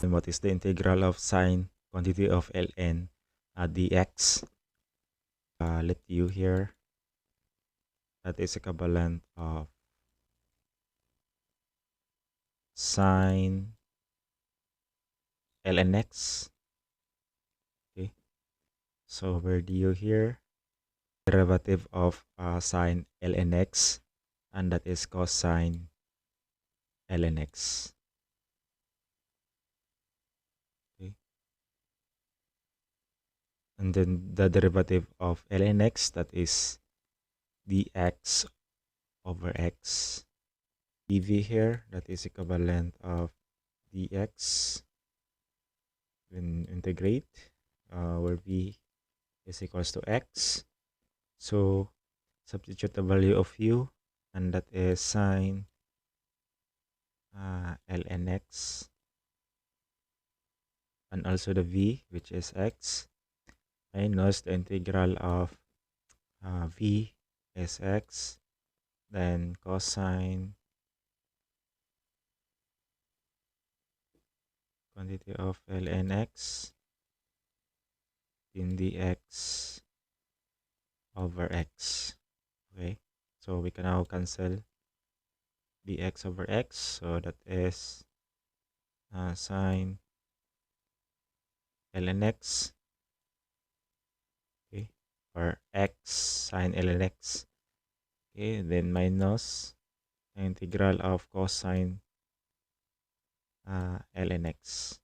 And what is the integral of sine quantity of ln dx? Let u here, that is equivalent of sine ln x. Okay, so where du here, derivative of sine ln x, and that is cosine ln x. Okay, and then the derivative of ln x, that is dx over x. dv here, that is equivalent of dx when integrate, where v is equals to x. So substitute the value of u, and that is sine ln x, and also the v, which is x, minus the integral of v is x, then cosine quantity of ln x in dx over x. Okay, so we can now cancel dx over x, so that is sine ln x, okay, or x sine ln x, okay, then minus the integral of cosine ln x,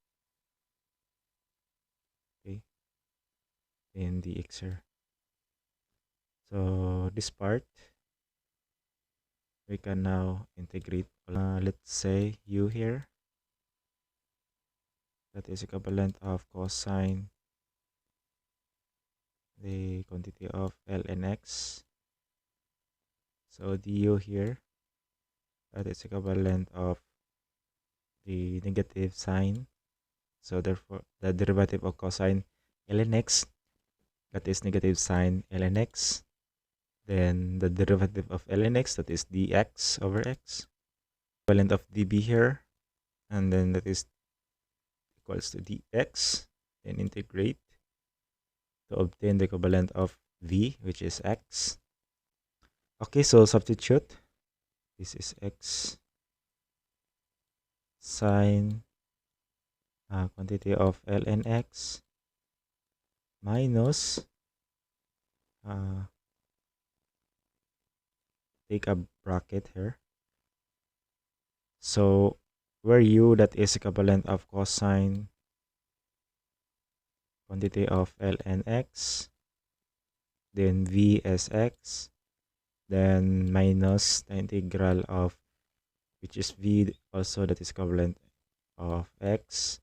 okay, in dx here. So this part we can now integrate. Let's say u here, that is equivalent of cosine the quantity of ln x. So du here, that is equivalent of the negative sign. So therefore, the derivative of cosine ln x, that is negative sine ln x. Then the derivative of ln x, that is dx over x. Equivalent of db here, and then that is equals to dx. Then integrate to obtain the equivalent of v, which is x. Okay, so substitute. This is x sine quantity of ln x minus take a bracket here. So where u, that is equivalent of cosine quantity of ln x, then v as x, then minus the integral of, which is v also, that is equivalent of x,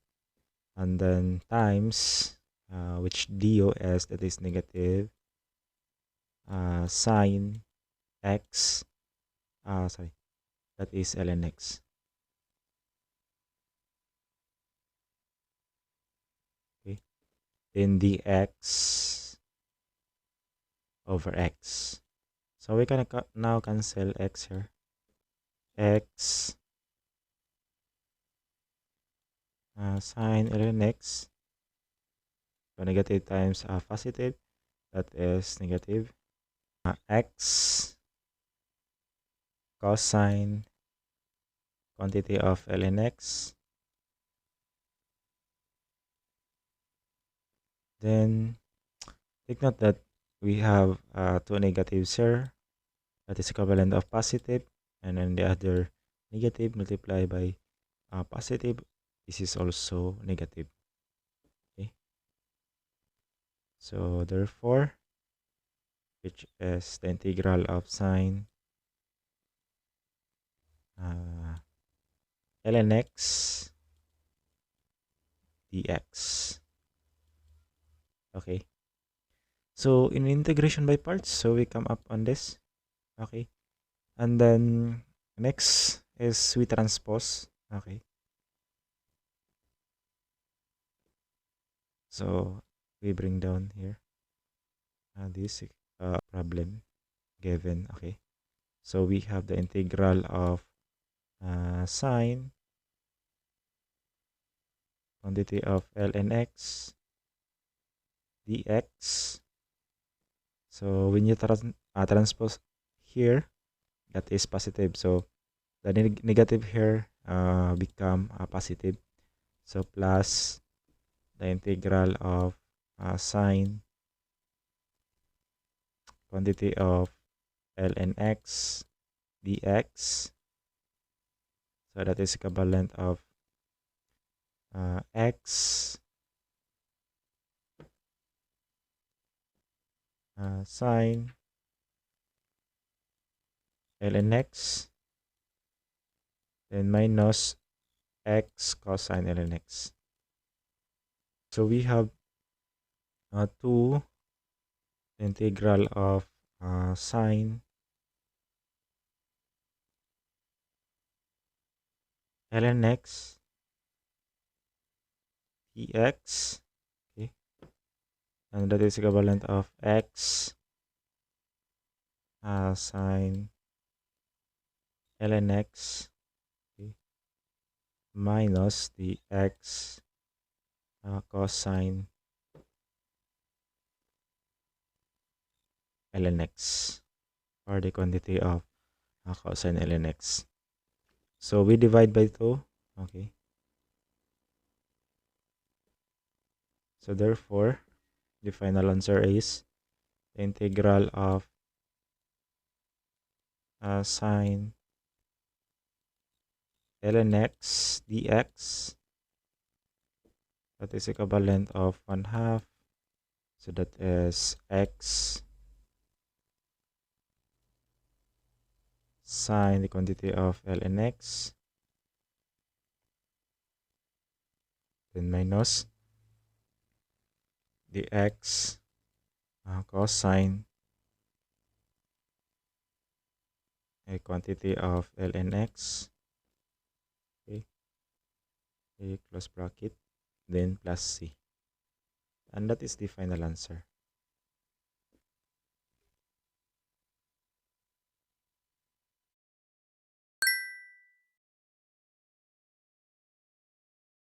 and then times which dos, that is negative sine x, sorry, that is ln x. Okay, then dx over x. So we can now cancel x here. X sine ln x, so negative times positive, that is negative x cosine quantity of ln x. Then take note that we have two negatives here, that is equivalent of positive, and then the other negative multiplied by positive, this is also negative. Okay, so therefore, which is the integral of sine ln x dx. Okay, so in integration by parts, so we come up on this. Okay, and then next is we transpose. Okay, so we bring down here this problem given. Okay, so we have the integral of sine quantity of ln x dx. So when you transpose here, that is positive. So the negative here become positive. So plus the integral of sine quantity of ln x dx. So that is equivalent of x sine ln x, then minus x cosine ln x. So we have 2 integral of sine ln x dx, okay, and that is equivalent of x sine ln x, okay, minus the x cosine ln x, or the quantity of cosine ln x. So we divide by 2, okay. So therefore, the final answer is the integral of sine ln x dx, that is equivalent of 1/2. So that is x sine the quantity of ln x, then minus the x cosine a quantity of ln x, okay, a close bracket, then plus c, and that is the final answer.